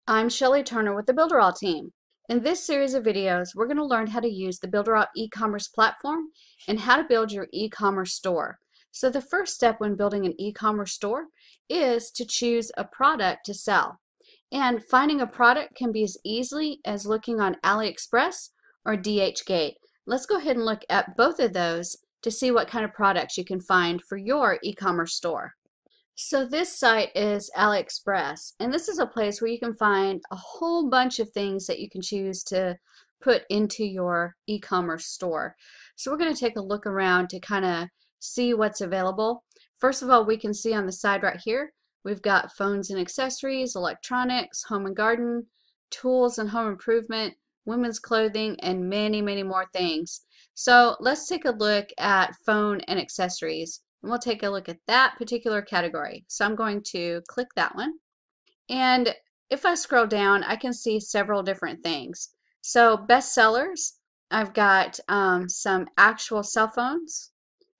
I'm Shelley Turner with the Builderall team. In this series of videos, we're going to learn how to use the Builderall e-commerce platform and how to build your e-commerce store. So the first step when building an e-commerce store is to choose a product to sell. And finding a product can be as easily as looking on AliExpress or DHgate. Let's go ahead and look at both of those to see what kind of products you can find for your e-commerce store. So this site is AliExpress, and this is a place where you can find a whole bunch of things that you can choose to put into your e-commerce store. So we're going to take a look around to kind of see what's available. First of all, we can see on the side right here, we've got phones and accessories, electronics, home and garden, tools and home improvement, women's clothing, and many, many more things. So let's take a look at phone and accessories. And we'll take a look at that particular category. So I'm going to click that one. And if I scroll down, I can see several different things. So bestsellers, I've got some actual cell phones.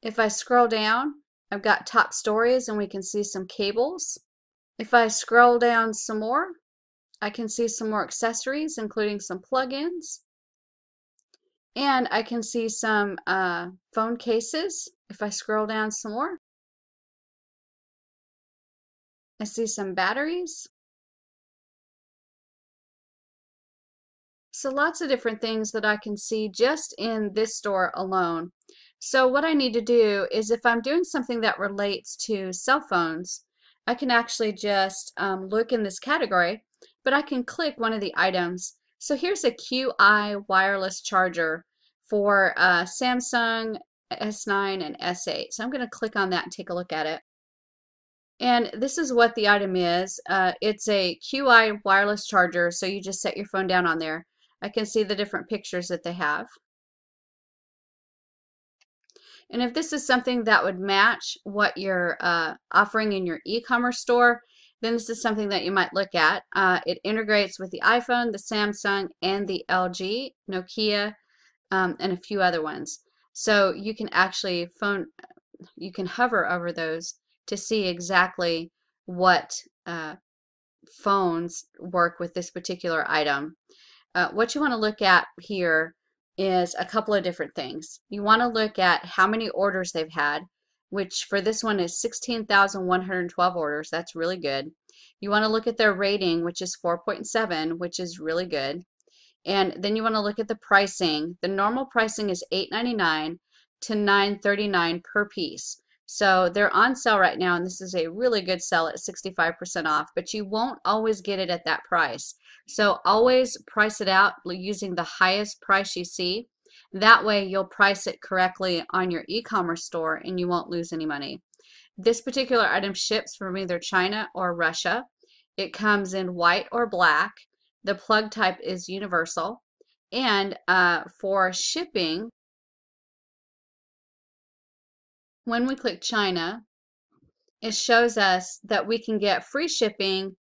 If I scroll down, I've got top stories and we can see some cables. If I scroll down some more, I can see some more accessories, including some plugins. And I can see some phone cases. If I scroll down some more, I see some batteries. So lots of different things that I can see just in this store alone. So what I need to do is if I'm doing something that relates to cell phones, I can actually just look in this category, but I can click one of the items. So here's a QI wireless charger for Samsung S9 and S8. So I'm going to click on that and take a look at it. And this is what the item is. It's a QI wireless charger, so you just set your phone down on there. I can see the different pictures that they have. And if this is something that would match what you're offering in your e-commerce store, then this is something that you might look at. It integrates with the iPhone, the Samsung, and the LG, Nokia, and a few other ones. So you can actually you can hover over those to see exactly what phones work with this particular item. What you want to look at here is a couple of different things. You want to look at how many orders they've had, which for this one is 16,112 orders. That's really good. You want to look at their rating, which is 4.7, which is really good. And then you want to look at the pricing. The normal pricing is $8.99 to $9.39 per piece. So they're on sale right now, and this is a really good sale at 65% off, but you won't always get it at that price. So always price it out using the highest price you see. That way you'll price it correctly on your e-commerce store and you won't lose any money. This particular item ships from either China or Russia. It comes in white or black. The plug type is universal. And for shipping, when we click China, it shows us that we can get free shipping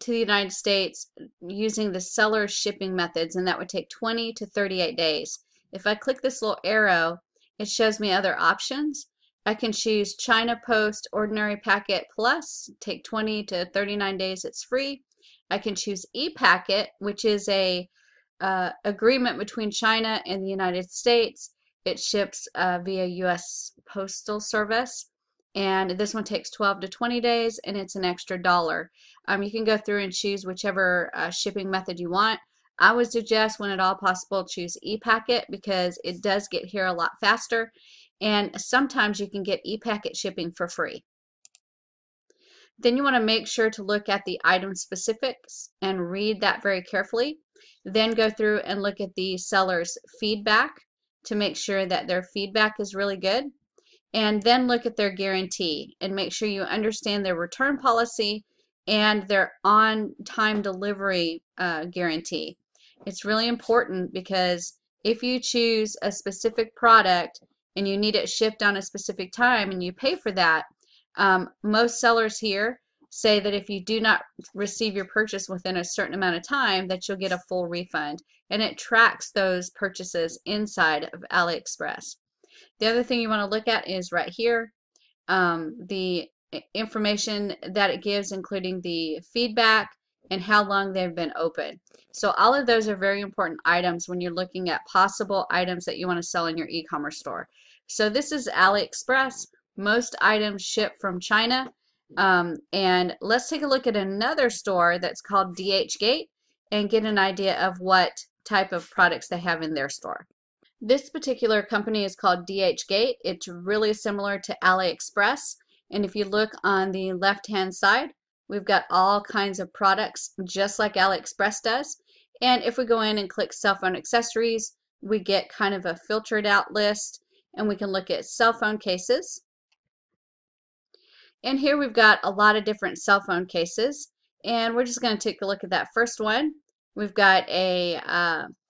to the United States using the seller's shipping methods, and that would take 20 to 38 days. If I click this little arrow, it shows me other options. I can choose China Post Ordinary Packet Plus, take 20 to 39 days, it's free. I can choose e-packet, which is a agreement between China and the United States. It ships via U.S. Postal Service, and this one takes 12 to 20 days, and it's an extra $1. You can go through and choose whichever shipping method you want. I would suggest, when at all possible, choose e-packet because it does get here a lot faster, and sometimes you can get e-packet shipping for free. Then you want to make sure to look at the item specifics and read that very carefully. Then go through and look at the seller's feedback to make sure that their feedback is really good. And then look at their guarantee and make sure you understand their return policy and their on-time delivery guarantee. It's really important because if you choose a specific product and you need it shipped on a specific time and you pay for that, most sellers here say that if you do not receive your purchase within a certain amount of time, that you'll get a full refund. And it tracks those purchases inside of AliExpress. The other thing you want to look at is right here, the information that it gives, including the feedback and how long they've been open. So all of those are very important items when you're looking at possible items that you want to sell in your e-commerce store. So this is AliExpress. Most items ship from China. And let's take a look at another store that's called DHgate and get an idea of what type of products they have in their store. This particular company is called DHgate. It's really similar to AliExpress. And if you look on the left-hand side, we've got all kinds of products just like AliExpress does. And if we go in and click cell phone accessories, we get kind of a filtered out list, and we can look at cell phone cases. And here we've got a lot of different cell phone cases, and we're just going to take a look at that first one. We've got a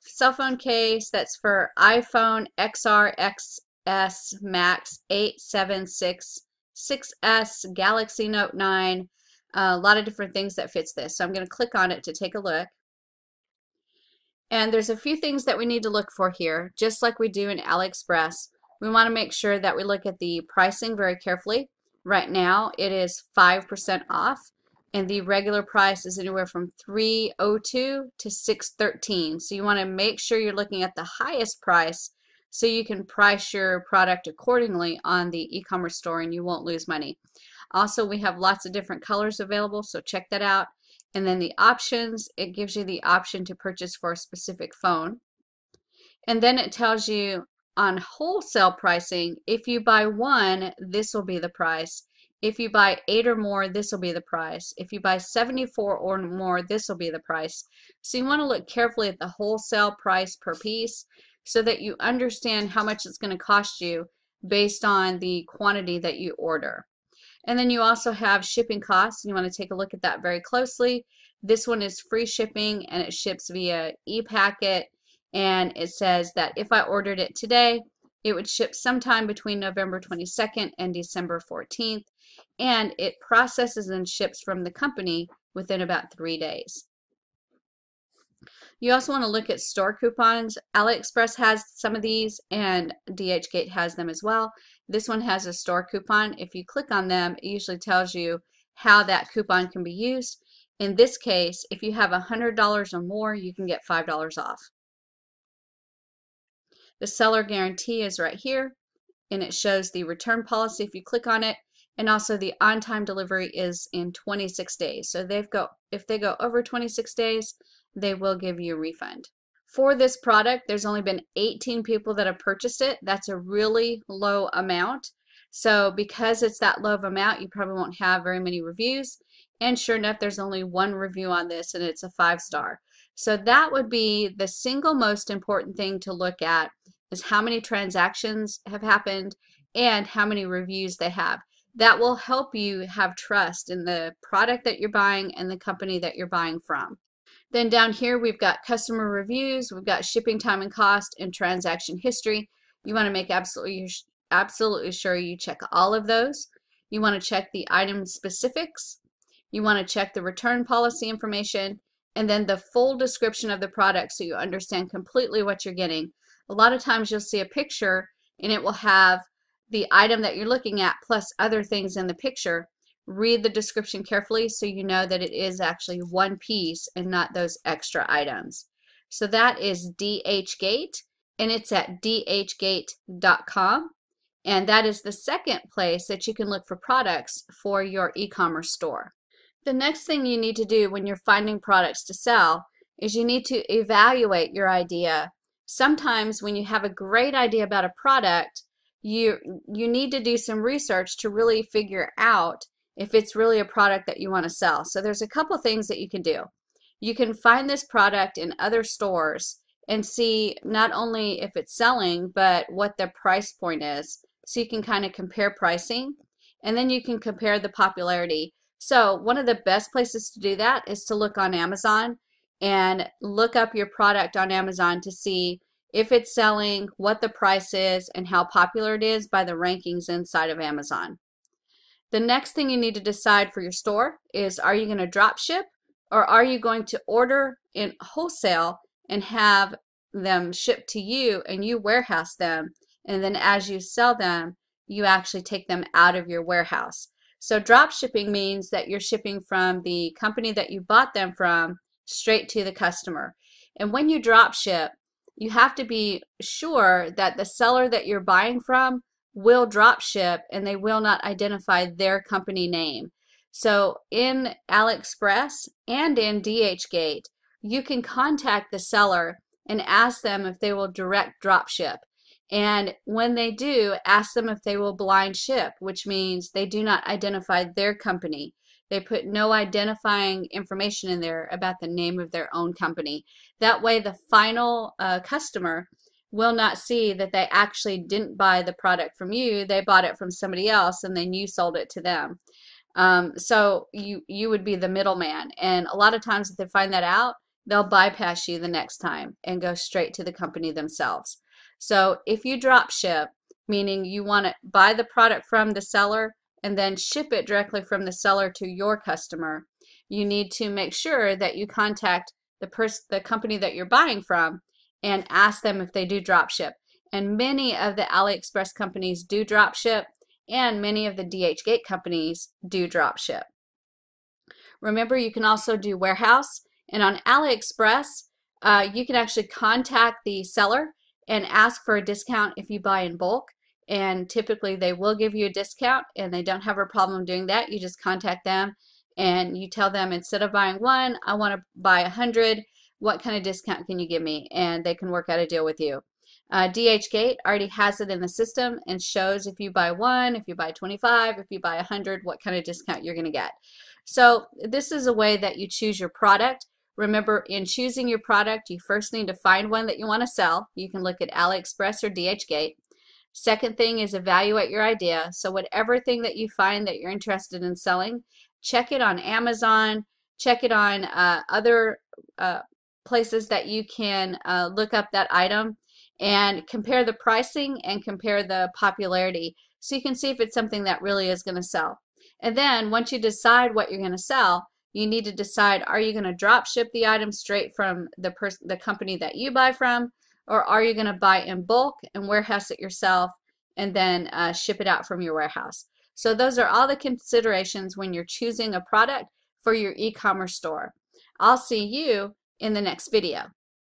cell phone case that's for iPhone XR, XS, Max, 8, 7, 6, 6S, Galaxy Note 9, a lot of different things that fits this. So I'm going to click on it to take a look. And there's a few things that we need to look for here, just like we do in AliExpress. We want to make sure that we look at the pricing very carefully. Right now it is 5% off, and the regular price is anywhere from $3.02 to $6.13. So you want to make sure you're looking at the highest price so you can price your product accordingly on the e-commerce store and you won't lose money. Also, we have lots of different colors available, so check that out. And then the options, it gives you the option to purchase for a specific phone. And then it tells you on wholesale pricing, if you buy one, this will be the price. If you buy 8 or more, this will be the price. If you buy 74 or more, this will be the price. So you want to look carefully at the wholesale price per piece so that you understand how much it's going to cost you based on the quantity that you order. And then you also have shipping costs. You want to take a look at that very closely. This one is free shipping, and it ships via e-packet. And it says that if I ordered it today, it would ship sometime between November 22nd and December 14th. And it processes and ships from the company within about 3 days. You also want to look at store coupons. AliExpress has some of these, and DHgate has them as well. This one has a store coupon. If you click on them, it usually tells you how that coupon can be used. In this case, if you have $100 or more, you can get $5 off. The seller guarantee is right here, and it shows the return policy if you click on it, and also the on-time delivery is in 26 days. So if they go over 26 days, they will give you a refund. For this product, there's only been 18 people that have purchased it. That's a really low amount. So because it's that low of amount, you probably won't have very many reviews. And sure enough, there's only one review on this, and it's a 5-star. So that would be the single most important thing to look at, is how many transactions have happened and how many reviews they have. That will help you have trust in the product that you're buying and the company that you're buying from. Then down here we've got customer reviews, we've got shipping time and cost, and transaction history. You want to make absolutely sure you check all of those. You want to check the item specifics. You want to check the return policy information, and then the full description of the product so you understand completely what you're getting. A lot of times you'll see a picture and it will have the item that you're looking at plus other things in the picture. Read the description carefully so you know that it is actually one piece and not those extra items. So that is DHgate, and it's at dhgate.com. And that is the second place that you can look for products for your e-commerce store. The next thing you need to do when you're finding products to sell is you need to evaluate your idea. Sometimes when you have a great idea about a product, you need to do some research to really figure out if it's really a product that you want to sell. So there's a couple things that you can do. You can find this product in other stores and see not only if it's selling, but what the price point is. So you can kind of compare pricing, and then you can compare the popularity. So one of the best places to do that is to look on Amazon and look up your product on Amazon to see if it's selling, what the price is, and how popular it is by the rankings inside of Amazon. The next thing you need to decide for your store is, are you going to drop ship, or are you going to order in wholesale and have them shipped to you and you warehouse them, and then as you sell them, you actually take them out of your warehouse. So drop shipping means that you're shipping from the company that you bought them from straight to the customer. And when you drop ship, you have to be sure that the seller that you're buying from will drop ship and they will not identify their company name. So in AliExpress and in DHgate, you can contact the seller and ask them if they will direct drop ship. And when they do, ask them if they will blind ship, which means they do not identify their company. They put no identifying information in there about the name of their own company. That way the final customer will not see that they actually didn't buy the product from you. They bought it from somebody else and then you sold it to them. So you would be the middleman. And a lot of times if they find that out, they'll bypass you the next time and go straight to the company themselves. So if you drop ship, meaning you want to buy the product from the seller and then ship it directly from the seller to your customer, you need to make sure that you contact the company that you're buying from and ask them if they do drop ship. And many of the AliExpress companies do drop ship, and many of the DHgate companies do drop ship. Remember, you can also do warehouse, and on AliExpress, you can actually contact the seller and ask for a discount if you buy in bulk, and typically they will give you a discount and they don't have a problem doing that. You just contact them and you tell them, instead of buying one, I want to buy 100. What kind of discount can you give me? And they can work out a deal with you. DHgate already has it in the system and shows if you buy one, if you buy 25, if you buy 100, what kind of discount you're going to get. So this is a way that you choose your product. Remember, in choosing your product, you first need to find one that you want to sell. You can look at AliExpress or DHgate. Second thing is evaluate your idea. So whatever thing that you find that you're interested in selling, check it on Amazon, check it on other places that you can look up that item, and compare the pricing and compare the popularity so you can see if it's something that really is going to sell. And then once you decide what you're going to sell, you need to decide, are you going to drop ship the item straight from the company that you buy from, or are you going to buy in bulk and warehouse it yourself and then ship it out from your warehouse? So those are all the considerations when you're choosing a product for your e-commerce store. I'll see you in the next video.